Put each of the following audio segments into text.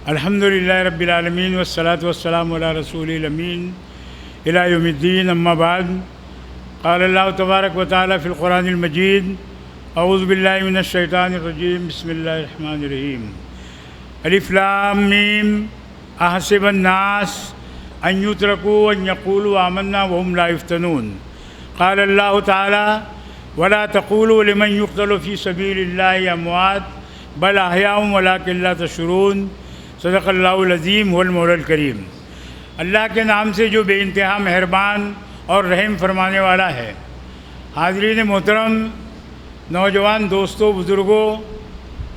अल्हम्दुलिल्लाह रब्बिल आलमीन वस्सलातु वस्सलामु अला रसूलिल अमीन इला यौमिद्दीन अम्मा बाद। क़ाल अल्लाहु तबारक व तआला फ़िल क़ुरानिल मजीद अऊज़ु बिल्लाहि मिनश शैतानिर रजीम बिस्मिल्लाहिर रहमानिर रहीम अलिफ लाम मीम अहसिबन नास अन युत्रकू अन यक़ूलू आमन्ना व हुम ला युफ्तनून। क़ाल अल्लाहु तआला वला तक़ूलू लिमन युक़्तलु फ़ी सबीलिल्लाहि अमवात बल अहयाउम वलाकिन ला तशऊरून। सदक़ल्लाहुल अज़ीम वल मौलाल करीम। अल्लाह के नाम से जो बेइंतहा मेहरबान और रहम फरमाने वाला है। हाज़रीन मोहतरम, नौजवान दोस्तों, बुज़ुर्गों,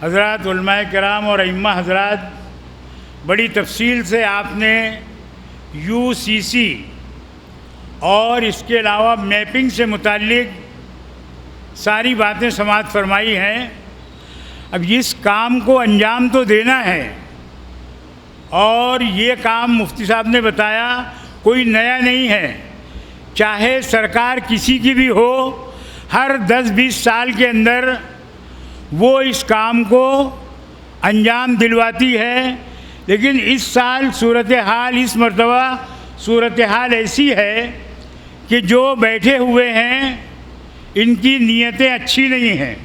हज़रात, उलमाए किराम और अइम्मा हज़रात, बड़ी तफसील से आपने यूसीसी और इसके अलावा मैपिंग से मुताल्लिक़ सारी बातें समाअत फरमाई हैं। अब इस काम को अंजाम तो देना है और ये काम मुफ्ती साहब ने बताया कोई नया नहीं है। चाहे सरकार किसी की भी हो, हर 10-20 साल के अंदर वो इस काम को अंजाम दिलवाती है। लेकिन इस साल सूरत हाल, इस मरतबा सूरत हाल ऐसी है कि जो बैठे हुए हैं इनकी नीयतें अच्छी नहीं हैं।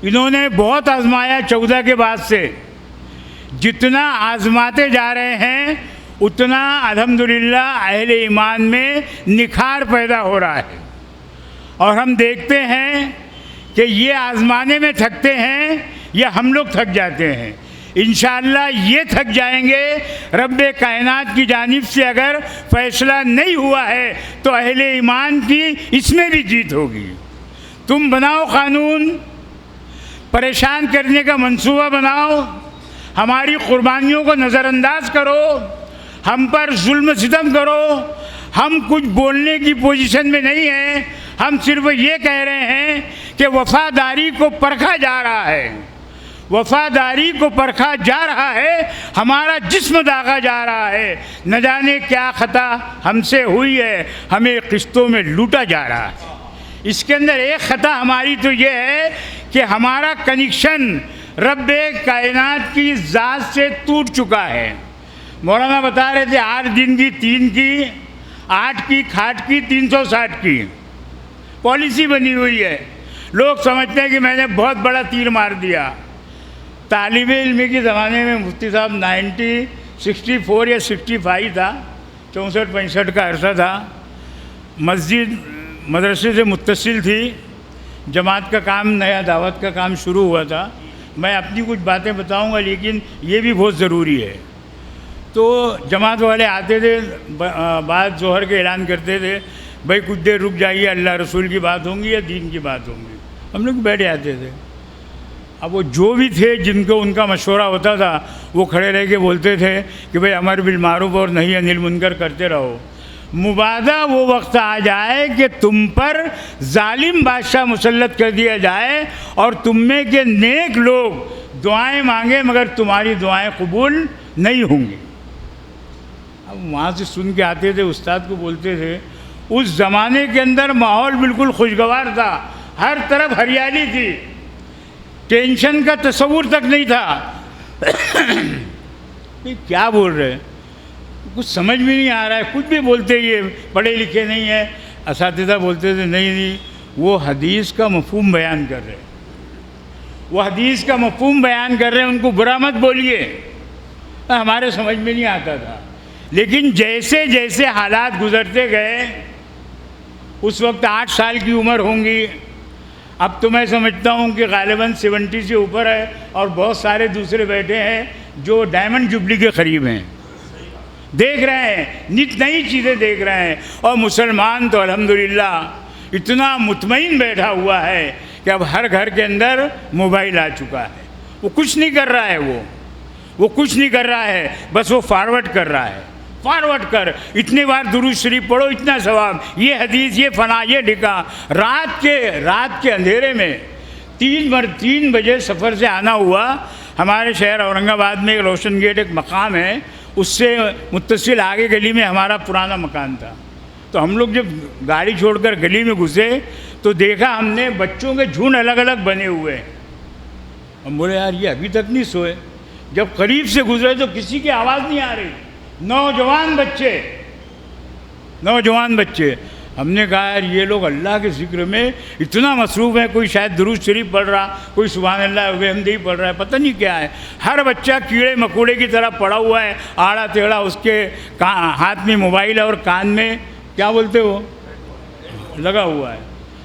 इन्होंने बहुत आजमाया 14 के बाद से। जितना आजमाते जा रहे हैं उतना अल्हम्दुलिल्लाह अहले ईमान में निखार पैदा हो रहा है। और हम देखते हैं कि ये आजमाने में थकते हैं या हम लोग थक जाते हैं। इंशाअल्लाह ये थक जाएंगे। रब्बे कायनात की जानिब से अगर फ़ैसला नहीं हुआ है तो अहले ईमान की इसमें भी जीत होगी। तुम बनाओ कानून, परेशान करने का मंसूबा बनाओ, हमारी कुर्बानियों को नज़रअंदाज करो, हम पर जुल्म सितम करो। हम कुछ बोलने की पोजीशन में नहीं हैं। हम सिर्फ ये कह रहे हैं कि वफ़ादारी को परखा जा रहा है, वफ़ादारी को परखा जा रहा है, हमारा जिस्म दागा जा रहा है। न जाने क्या ख़ता हमसे हुई है, हमें किस्तों में लूटा जा रहा है। इसके अंदर एक ख़ता हमारी तो ये है कि हमारा कनेक्शन रब्बे कायनात की ज़ात से टूट चुका है। मौलाना बता रहे थे 8 दिन की, 3 की, 8 की, खाट की, 360 की पॉलिसी बनी हुई है। लोग समझते हैं कि मैंने बहुत बड़ा तीर मार दिया। तालिब इल्मी के ज़माने में मुफ्ती साहब 64 या 65 था, 64-65 का अरसा था। मस्जिद मदरसे से मुत्तसिल थी, जमात का काम, नया दावत का काम शुरू हुआ था। मैं अपनी कुछ बातें बताऊंगा लेकिन ये भी बहुत ज़रूरी है। तो जमात वाले आते थे, बाद जोहर के ऐलान करते थे, भाई कुछ देर रुक जाइए, अल्लाह रसूल की बात होंगी या दीन की बात होंगी। हम लोग बैठ जाते थे। अब वो जो भी थे जिनको उनका मशवरा होता था वो खड़े रह के बोलते थे कि भाई अमर बिल मारूफ और नही अनिल मुनकर करते रहो। मुबादा वो वक्त आ जाए कि तुम पर जालिम बादशाह मुसल्लत कर दिया जाए और तुम में के नेक लोग दुआएं मांगे मगर तुम्हारी दुआएं कबूल नहीं होंगी। अब वहाँ से सुन के आते थे, उस्ताद को बोलते थे, उस ज़माने के अंदर माहौल बिल्कुल खुशगवार था, हर तरफ हरियाली थी, टेंशन का तस्वुर तक नहीं था। क्या बोल रहे हैं, कुछ समझ में नहीं आ रहा है, कुछ भी बोलते, ये पढ़े लिखे नहीं है। असातिज़ा बोलते थे नहीं वो हदीस का मफ़हूम बयान कर रहे हैं, वो हदीस का मफ़हूम बयान कर रहे हैं, उनको बुरा मत बोलिए। हमारे समझ में नहीं आता था। लेकिन जैसे जैसे हालात गुज़रते गए, उस वक्त 8 साल की उम्र होंगी, अब तो मैं समझता हूँ कि ग़ालिबन 70 से ऊपर है और बहुत सारे दूसरे बैठे हैं जो डायमंड जुबली के करीब हैं, देख रहे हैं, नित नई चीज़ें देख रहे हैं। और मुसलमान तो अल्हम्दुलिल्लाह इतना मुतमईन बैठा हुआ है कि अब हर घर के अंदर मोबाइल आ चुका है। वो कुछ नहीं कर रहा है, वो कुछ नहीं कर रहा है, बस वो फॉरवर्ड कर रहा है। फॉरवर्ड कर, इतनी बार दुरूद शरीफ पढ़ो, इतना सवाब, ये हदीस, ये फना, ये लिखा। रात के अंधेरे में 3 बजे सफ़र से आना हुआ। हमारे शहर औरंगाबाद में एक रोशन गेट एक मकाम है, उससे मुत्तसिल आगे गली में हमारा पुराना मकान था। तो हम लोग जब गाड़ी छोड़कर गली में घुसे तो देखा हमने बच्चों के झुंड अलग अलग बने हुए हैं। हम बोले यार ये अभी तक नहीं सोए, जब करीब से गुजरे तो किसी की आवाज़ नहीं आ रही। नौजवान बच्चे। हमने कहा यार ये लोग अल्लाह के ज़िक्र में इतना मसरूफ़ है, कोई शायद दुरूद शरीफ पढ़ रहा, कोई सुभान अल्लाह वहमदी पढ़ रहा है, पता नहीं क्या है। हर बच्चा कीड़े मकोड़े की तरह पड़ा हुआ है, आड़ा टेढ़ा, उसके हाथ में मोबाइल है और कान में क्या बोलते हो लगा हुआ है।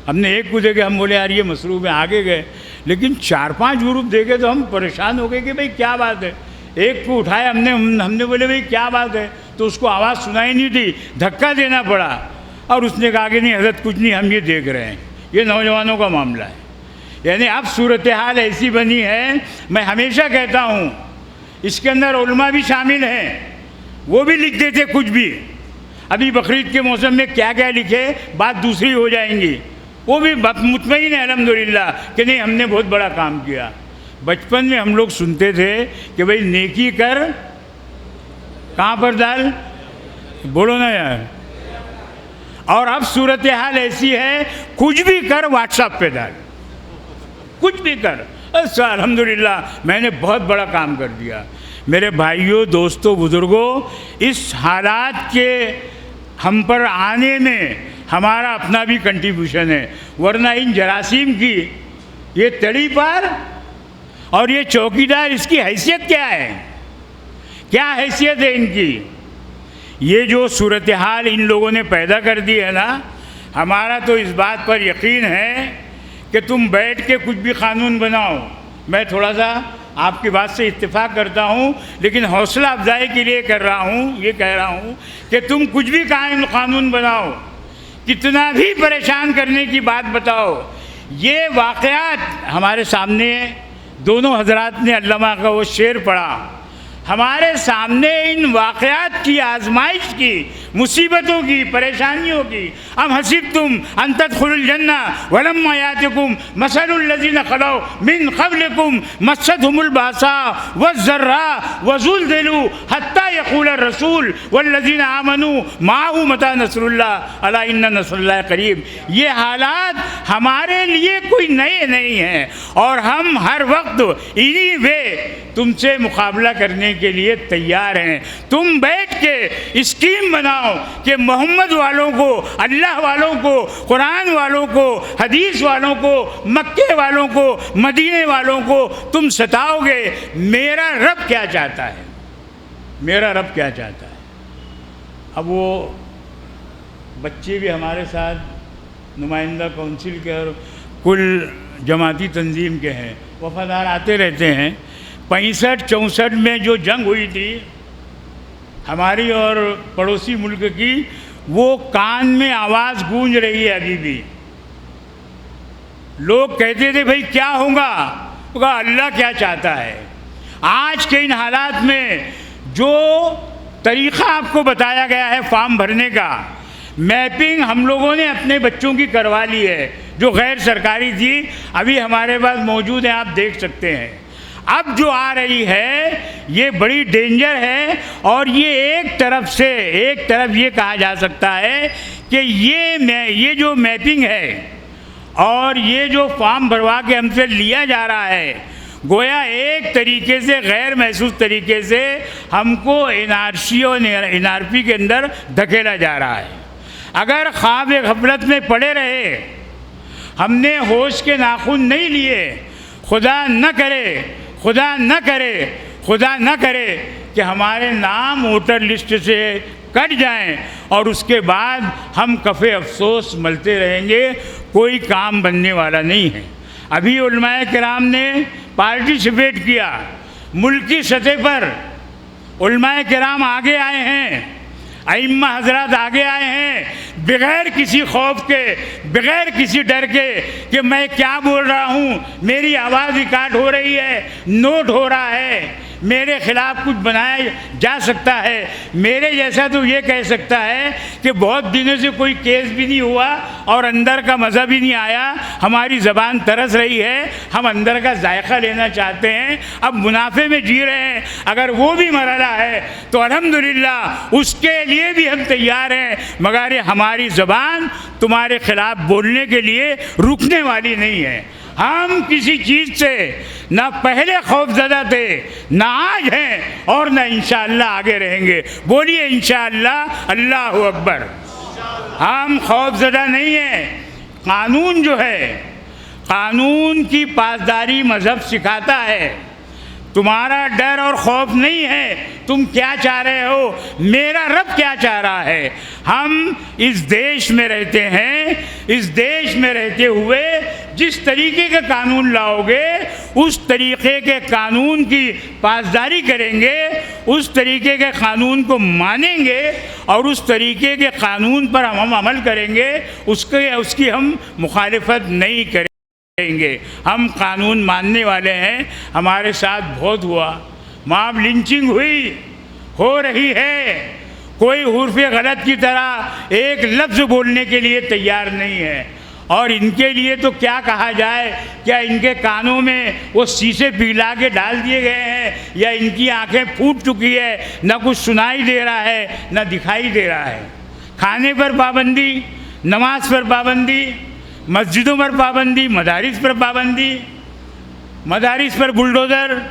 हमने एक को देखे, हम बोले यार ये मसरूफ़ है, आगे गए। लेकिन 4-5 ग्रुप देखे तो हम परेशान हो गए कि भाई क्या बात है। एक को उठाया हमने बोले भाई क्या बात है, तो उसको आवाज़ सुनाई नहीं दी, धक्का देना पड़ा और उसने कहा कि नहीं हज़रत कुछ नहीं, हम ये देख रहे हैं। ये नौजवानों का मामला है। यानी अब सूरत हाल ऐसी बनी है, मैं हमेशा कहता हूँ इसके अंदर उलमा भी शामिल हैं, वो भी लिख देते कुछ भी। अभी बकरीद के मौसम में क्या क्या लिखे, बात दूसरी हो जाएंगी। वो भी मुतमईन है अल्हम्दुलिल्लाह कि नहीं हमने बहुत बड़ा काम किया। बचपन में हम लोग सुनते थे कि भाई नेकी कर कहाँ पर डाल, बोलो ना यार। और अब सूरत हाल ऐसी है, कुछ भी कर व्हाट्सएप पे डाल, कुछ भी कर। अच्छा अल्हम्दुलिल्लाह मैंने बहुत बड़ा काम कर दिया। मेरे भाइयों, दोस्तों, बुज़ुर्गों, इस हालात के हम पर आने में हमारा अपना भी कंट्रीब्यूशन है, वरना इन जरासीम की ये तड़ी पार और ये चौकीदार, इसकी हैसियत क्या है, क्या हैसियत है इनकी। ये जो सूरत हाल इन लोगों ने पैदा कर दी है ना, हमारा तो इस बात पर यकीन है कि तुम बैठ के कुछ भी कानून बनाओ। मैं थोड़ा सा आपकी बात से इत्तेफाक करता हूँ, लेकिन हौसला अफजाई के लिए कर रहा हूँ, ये कह रहा हूँ कि तुम कुछ भी कानून बनाओ, कितना भी परेशान करने की बात बताओ। ये वाक़यात हमारे सामने दोनों हजरात ने अल्लामा का वो शेर पढ़ा, हमारे सामने इन वाक़यात की, आजमाइश की, मुसीबतों की, परेशानियों की। अम हसिबतुम अन तदखुलुल जन्ना वलम्मा यातिकुम मसलुल लज़ीना खलौ मिन क़ब्लिकुम मस्सतहुमुल बासा वज़्ज़र्रा वज़ुल्ज़िलू हत्ता यक़ूल रसूल वल्लज़ीना आमनू माअहू मता नस्रुल्लाह अला इन्ना नस्रुल्लाह करीब। ये हालात हमारे लिए कोई नए नहीं हैं और हम हर वक्त इन्हीं वे तुमसे मुकाबला करने के लिए तैयार हैं। तुम बैठ के स्कीम बनाओ कि मोहम्मद वालों को, अल्लाह वालों को, कुरान वालों को, हदीस वालों को, मक्के वालों को, मदीने वालों को तुम सताओगे। मेरा रब क्या चाहता है, मेरा रब क्या चाहता है। अब वो बच्चे भी हमारे साथ नुमाइंदा काउंसिल के और कुल जमाती तंजीम के हैं, वफादार आते रहते हैं। 65-64 में जो जंग हुई थी हमारी और पड़ोसी मुल्क की, वो कान में आवाज़ गूंज रही है अभी भी। लोग कहते थे भाई क्या होगा, तो कहा अल्लाह क्या चाहता है। आज के इन हालात में जो तरीक़ा आपको बताया गया है फॉर्म भरने का, मैपिंग हम लोगों ने अपने बच्चों की करवा ली है, जो गैर सरकारी थी, अभी हमारे पास मौजूद है, आप देख सकते हैं। अब जो आ रही है ये बड़ी डेंजर है और ये एक तरफ ये कहा जा सकता है कि ये जो मैपिंग है और ये जो फॉर्म भरवा के हमसे लिया जा रहा है, गोया एक तरीके से गैर महसूस तरीके से हमको एनआरसी और एनआरपी के अंदर धकेला जा रहा है। अगर ख्वाब गफलत में पड़े रहे, हमने होश के नाखून नहीं लिए, खुदा न करे कि हमारे नाम वोटर लिस्ट से कट जाएं और उसके बाद हम कफ़े अफसोस मलते रहेंगे, कोई काम बनने वाला नहीं है। अभी उलमाए किराम ने पार्टिसिपेट किया, मुल्की सतह पर उलमाए किराम आगे आए हैं, अइम्मा हजरात आगे आए हैं, बग़ैर किसी खौफ के, बग़ैर किसी डर के कि मैं क्या बोल रहा हूँ, मेरी आवाज़ रिकॉर्ड हो रही है, नोट हो रहा है, मेरे ख़िलाफ़ कुछ बनाया जा सकता है। मेरे जैसा तो ये कह सकता है कि बहुत दिनों से कोई केस भी नहीं हुआ और अंदर का मज़ा भी नहीं आया, हमारी ज़बान तरस रही है, हम अंदर का जायका लेना चाहते हैं, अब मुनाफे में जी रहे हैं। अगर वो भी मरला है तो अल्हम्दुलिल्लाह उसके लिए भी हम तैयार हैं, मगर हमारी ज़बान तुम्हारे ख़िलाफ़ बोलने के लिए रुकने वाली नहीं है। हम किसी चीज़ से ना पहले खौफज़दा थे, ना आज हैं और ना इंशाअल्लाह आगे रहेंगे। बोलिए इंशाअल्लाह, अल्लाहु अकबर। हम खौफज़दा नहीं हैं। कानून जो है, कानून की पासदारी मज़हब सिखाता है। तुम्हारा डर और खौफ नहीं है तुम क्या चाह रहे हो, मेरा रब क्या चाह रहा है। हम इस देश में रहते हैं, इस देश में रहते हुए जिस तरीके के कानून लाओगे उस तरीके के कानून की पासदारी करेंगे, उस तरीके के कानून को मानेंगे और उस तरीके के कानून पर हम अमल करेंगे, उसकी हम मुखालिफत नहीं करेंगे। हम कानून मानने वाले हैं। हमारे साथ बहुत हुआ, मॉब लिंचिंग हुई, हो रही है। कोई हुर्फ़ गलत की तरह एक लफ्ज़ बोलने के लिए तैयार नहीं है। और इनके लिए तो क्या कहा जाए, क्या इनके कानों में वो शीशे पिघला के डाल दिए गए हैं या इनकी आंखें फूट चुकी है, ना कुछ सुनाई दे रहा है ना दिखाई दे रहा है। खाने पर पाबंदी, नमाज पर पाबंदी, मस्जिदों पर पाबंदी, मदारिस पर पाबंदी, मदारिस पर बुलडोज़र,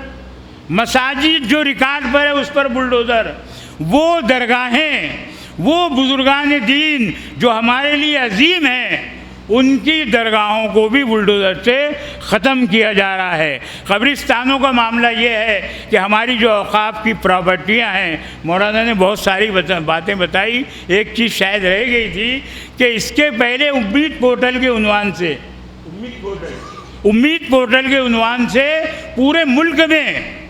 मसाजिद जो रिकॉर्ड पर है उस पर बुलडोज़र। वो दरगाहें, वो बुजुर्गान दीन जो हमारे लिए अजीम हैं, उनकी दरगाहों को भी बुलडोज़र से ख़त्म किया जा रहा है। कब्रिस्तानों का मामला ये है कि हमारी जो औक़ाफ़ की प्रॉपर्टियाँ हैं, मौलाना ने बहुत सारी बातें बताई। एक चीज़ शायद रह गई थी कि इसके पहले उम्मीद पोर्टल के उन्वान से, उम्मीद पोर्टल के उन्वान से पूरे मुल्क में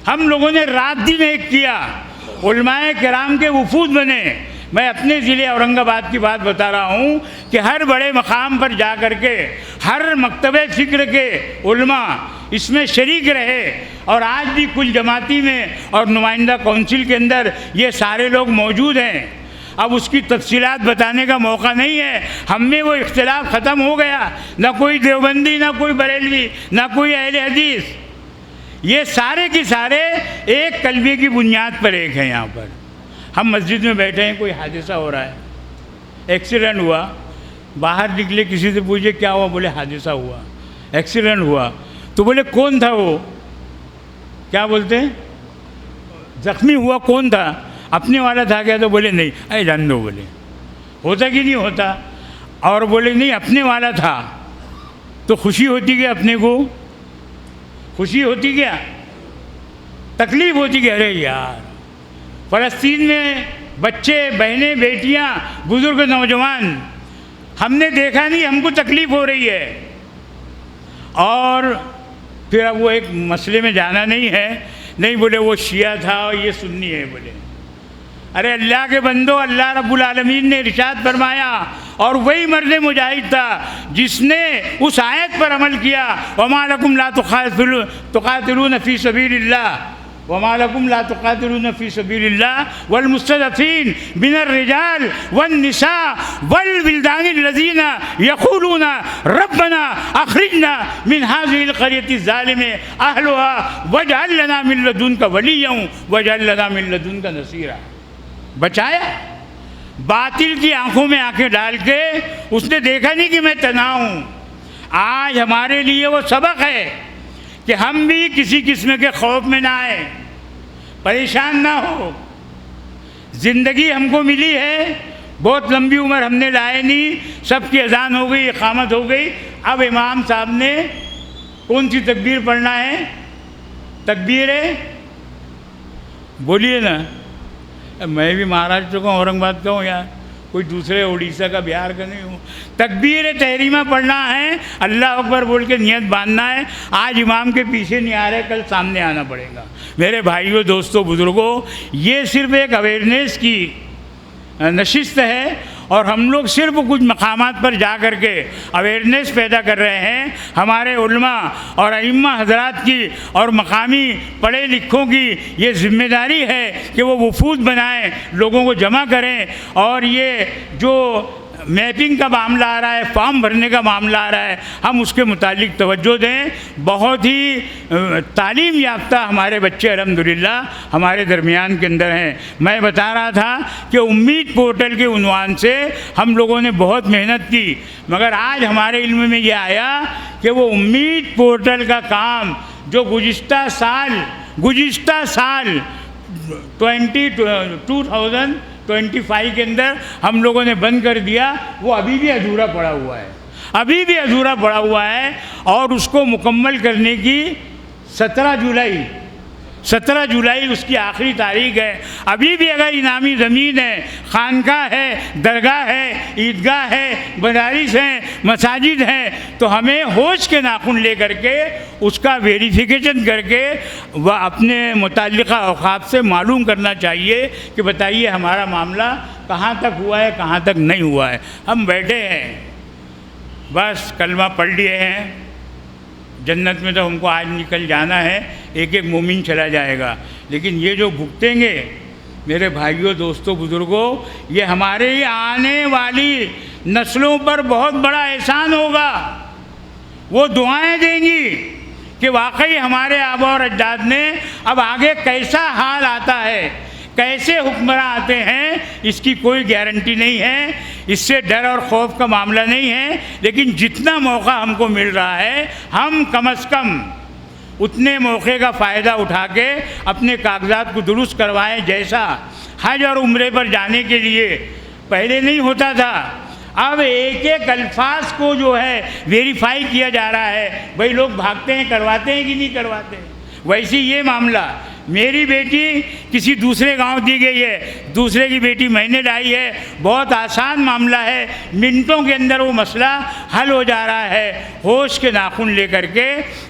हम लोगों ने रात दिन एक किया, उलमाए किराम के वफूद बने। मैं अपने ज़िले औरंगाबाद की बात बता रहा हूँ कि हर बड़े मकाम पर जा कर के हर मकतबे फ़िक्र के उलमा इसमें शरीक रहे और आज भी कुल जमाती में और नुमाइंदा कौंसिल के अंदर ये सारे लोग मौजूद हैं। अब उसकी तफसीलात बताने का मौका नहीं है। हम में वो इख्तिलाफ ख़त्म हो गया, ना कोई देवबंदी, ना कोई बरेलवी, ना कोई अहले हदीस। ये सारे के सारे एक कलमे की बुनियाद पर एक हैं। यहाँ पर हम मस्जिद में बैठे हैं, कोई हादसा हो रहा है, एक्सीडेंट हुआ, बाहर निकले, किसी से पूछे क्या हुआ, बोले हादसा हुआ, एक्सीडेंट हुआ। तो बोले कौन था वो, क्या बोलते हैं, ज़ख्मी हुआ कौन था, अपने वाला था क्या, तो बोले नहीं, अरे जान दो, बोले होता कि नहीं होता। और बोले नहीं अपने वाला था, तो खुशी होती क्या, अपने को खुशी होती क्या, तकलीफ़ होती क्या। अरे यार, फ़लस्तीन में बच्चे, बहनें, बेटियां, बुज़ुर्ग, नौजवान, हमने देखा नहीं, हमको तकलीफ़ हो रही है। और फिर अब वो एक मसले में जाना नहीं है, नहीं बोले वो शिया था और ये सुन्नी है। बोले अरे अल्लाह के बंदो, अल्लाह रब्बुल आलमीन ने इरशाद फरमाया और वही मर्द मुजाहिद था जिसने उस आयत पर अमल किया, वमा लकुम ला तुक़ातिलून फ़ी सबीलिल्लाह, वमा लकुम ला तुक़ातिलून फ़ी सबीलिल्लाह वल मुस्तज़अफ़ीन मिनर रिजाल वन निसा वल विल्दानिल लज़ीना यक़ूलूना रब्बना अख़रिजना मिन हाज़िहिल क़रयति ज़ालिमि अहलुहा वजअल लना मिन लदुनका वलिय्यन वजअल लना मिन लदुनका नसीरा। बचाया, बातिल की आंखों में आंखें डाल के उसने देखा नहीं कि मैं तनाव हूँ। आज हमारे लिए वो सबक है कि हम भी किसी किस्म के खौफ में ना आए, परेशान ना हो। ज़िंदगी हमको मिली है, बहुत लंबी उम्र हमने लाए नहीं, सबकी अजान हो गई, इक़ामत हो गई। अब इमाम साहब ने कौन सी तकबीर पढ़ना है, तकबीर है, बोलिए ना। मैं भी महाराष्ट्र का, औरंगाबाद का हूँ यार, कोई दूसरे उड़ीसा का, बिहार का नहीं हूँ। तकबीर तहरीमा पढ़ना है, अल्लाह अकबर बोल के नियत बांधना है। आज इमाम के पीछे नहीं आ रहे, कल सामने आना पड़ेगा। मेरे भाइयों, दोस्तों, बुज़ुर्गों, ये सिर्फ़ एक अवेयरनेस की नशिस्त है और हम लोग सिर्फ कुछ मकामात पर जा कर के अवेयरनेस पैदा कर रहे हैं। हमारे उलमा और अइम्मा हज़रात की और मकामी पढ़े लिखों की ये ज़िम्मेदारी है कि वो वफूद बनाएं, लोगों को जमा करें और ये जो मैपिंग का मामला आ रहा है, फॉर्म भरने का मामला आ रहा है, हम उसके मुतालिक तवज्जो दें। बहुत ही तालीम याफ्ता हमारे बच्चे अल्हम्दुलिल्लाह हमारे दरमियान के अंदर हैं। मैं बता रहा था कि उम्मीद पोर्टल के उन्वान से हम लोगों ने बहुत मेहनत की, मगर आज हमारे इल्म में ये आया कि वो उम्मीद पोर्टल का काम जो गुज़िश्ता साल 2025 के अंदर हम लोगों ने बंद कर दिया, वो अभी भी अधूरा पड़ा हुआ है और उसको मुकम्मल करने की 17 जुलाई उसकी आखिरी तारीख है। अभी भी अगर इनामी ज़मीन है, खानका है, दरगाह है, ईदगाह है, मदारिस हैं, मसाजिद हैं, तो हमें होश के नाखून ले करके उसका वेरिफिकेशन करके वह अपने मुताल्लिक़ा औक़ाफ़ से मालूम करना चाहिए कि बताइए हमारा मामला कहाँ तक हुआ है, कहाँ तक नहीं हुआ है। हम बैठे हैं, बस कलमा पढ़ लिए हैं, जन्नत में तो हमको आज निकल जाना है, एक एक मोमिन चला जाएगा, लेकिन ये जो भुगतेंगे मेरे भाइयों, दोस्तों, बुज़ुर्गों, ये हमारे आने वाली नस्लों पर बहुत बड़ा एहसान होगा। वो दुआएं देंगी कि वाकई हमारे आबा और अजदाद ने, अब आगे कैसा हाल आता है, कैसे हुक्मरान आते हैं, इसकी कोई गारंटी नहीं है, इससे डर और खौफ का मामला नहीं है, लेकिन जितना मौका हमको मिल रहा है हम कम से कम उतने मौके का फ़ायदा उठा के अपने कागजात को दुरुस्त करवाएं। जैसा हज और उम्रे पर जाने के लिए पहले नहीं होता था, अब एक एक अल्फाज को जो है वेरीफाई किया जा रहा है। भाई लोग भागते हैं, करवाते हैं कि नहीं करवाते। वैसे ये मामला, मेरी बेटी किसी दूसरे गांव दी गई है, दूसरे की बेटी मैंने लाई है, बहुत आसान मामला है, मिनटों के अंदर वो मसला हल हो जा रहा है। होश के नाखून लेकर के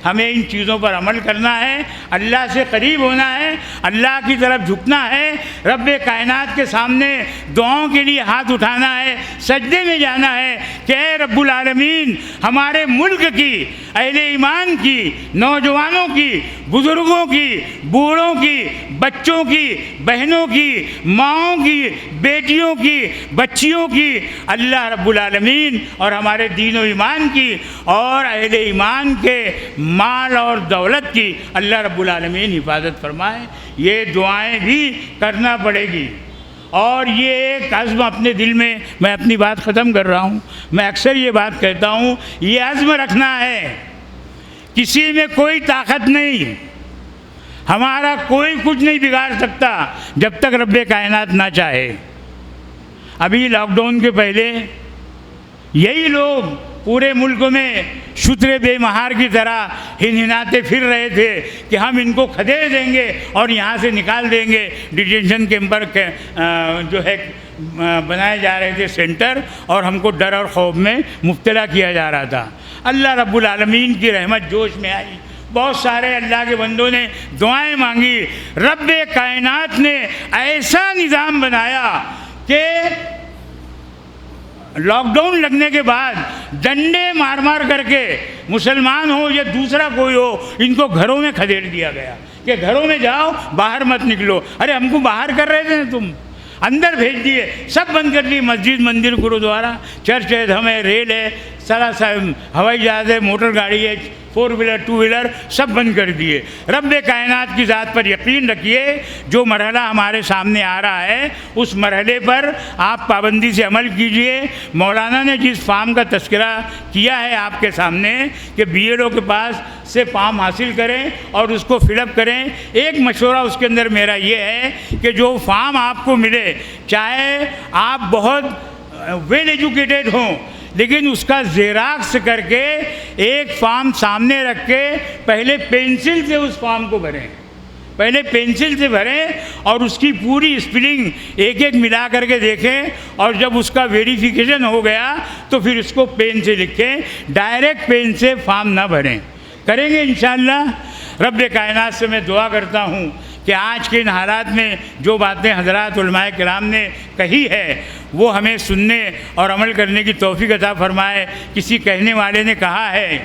हमें इन चीज़ों पर अमल करना है, अल्लाह से करीब होना है, अल्लाह की तरफ झुकना है, रब कायनात के सामने दुआओं के लिए हाथ उठाना है, सजदे में जाना है कि ऐ रब्बुल आलमीन, हमारे मुल्क की, अहले ईमान की, नौजवानों की, बुज़ुर्गों की, बूढ़ों की, बच्चों की, बहनों की, माँओं की, बेटियों की, बच्चियों की, अल्लाह रब्बुल आलमीन और हमारे दीन और ईमान की और अहले ईमान के माल और दौलत की अल्लाह रब्बुल आलमीन हिफाजत फरमाए। ये दुआएं भी करना पड़ेगी। और ये एक अज़्म अपने दिल में, मैं अपनी बात ख़त्म कर रहा हूँ, मैं अक्सर ये बात कहता हूँ, ये अज़्म रखना है, किसी में कोई ताकत नहीं, हमारा कोई कुछ नहीं बिगाड़ सकता जब तक रब्बे कायनात ना चाहे। अभी लॉकडाउन के पहले यही लोग पूरे मुल्क में शुतरे बेमहार की तरह हिनहिनाते फिर रहे थे कि हम इनको खदेड़ देंगे और यहाँ से निकाल देंगे। डिटेंशन कैंपर के जो है बनाए जा रहे थे सेंटर, और हमको डर और खौफ में मुब्तला किया जा रहा था। अल्लाह रब्बुल आलमीन की रहमत जोश में आई, बहुत सारे अल्लाह के बंदों ने दुआएं मांगी, रब्बे कायनात ने ऐसा निज़ाम बनाया कि लॉकडाउन लगने के बाद डंडे मार मार करके मुसलमान हो या दूसरा कोई हो, इनको घरों में खदेड़ दिया गया कि घरों में जाओ, बाहर मत निकलो। अरे हमको बाहर कर रहे थे ना तुम, अंदर भेज दिए, सब बंद कर दिए, मस्जिद, मंदिर, गुरुद्वारा, चर्च है, धम है, रेल है, सारा हवाई जहाज़ है, मोटर गाड़ी है, 4 व्हीलर 2 व्हीलर, सब बंद कर दिए। रब्बे कायनात की ज़ात पर यकीन रखिए, जो मरहला हमारे सामने आ रहा है उस मरहले पर आप पाबंदी से अमल कीजिए। मौलाना ने जिस फार्म का तस्करा किया है आपके सामने कि BLO के पास से फार्म हासिल करें और उसको फिलअप करें, एक मशवरा उसके अंदर मेरा ये है कि जो फार्म आपको मिले, चाहे आप बहुत वेल एजुकेटेड हों, लेकिन उसका ज़ेराक्स करके एक फार्म सामने रख के पहले पेंसिल से उस फार्म को भरें, पहले पेंसिल से भरें और उसकी पूरी स्पेलिंग एक एक मिला करके देखें, और जब उसका वेरिफिकेशन हो गया तो फिर उसको पेन से लिखें, डायरेक्ट पेन से फार्म ना भरें। करेंगे इंशाअल्लाह। रब्बे कायनात से मैं दुआ करता हूँ कि आज के इन हालात में जो बातें हज़रात उलमाए किराम ने कही है वो हमें सुनने और अमल करने की तौफीक अता फरमाए। किसी कहने वाले ने कहा है,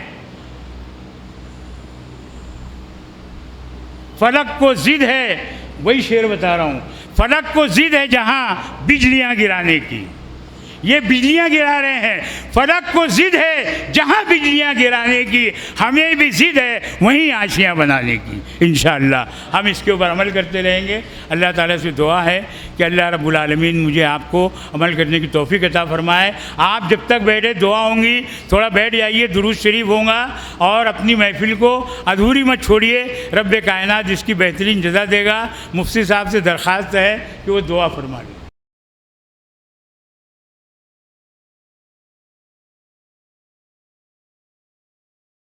फलक को ज़िद है, वही शेर बता रहा हूँ, फलक को ज़िद है जहाँ बिजलियाँ गिराने की, ये बिजलियाँ गिरा रहे हैं, फलक को ज़िद है जहाँ बिजलियाँ गिराने की, हमें भी ज़िद है वहीं आशियाँ बनाने की। इंशाअल्लाह हम इसके ऊपर अमल करते रहेंगे। अल्लाह ताला से दुआ है कि अल्लाह रब्बुल आलमीन मुझे आपको अमल करने की तौफीक अता फरमाए। आप जब तक बैठे दुआ होंगी, थोड़ा बैठ जाइए, दुरूद शरीफ होगा और अपनी महफिल को अधूरी मत छोड़िए। रब्बे कायनात जिसकी बेहतरीन जज़ा देगा, मुफ्ती साहब से दरख्वास्त है कि वो दुआ फरमा लें।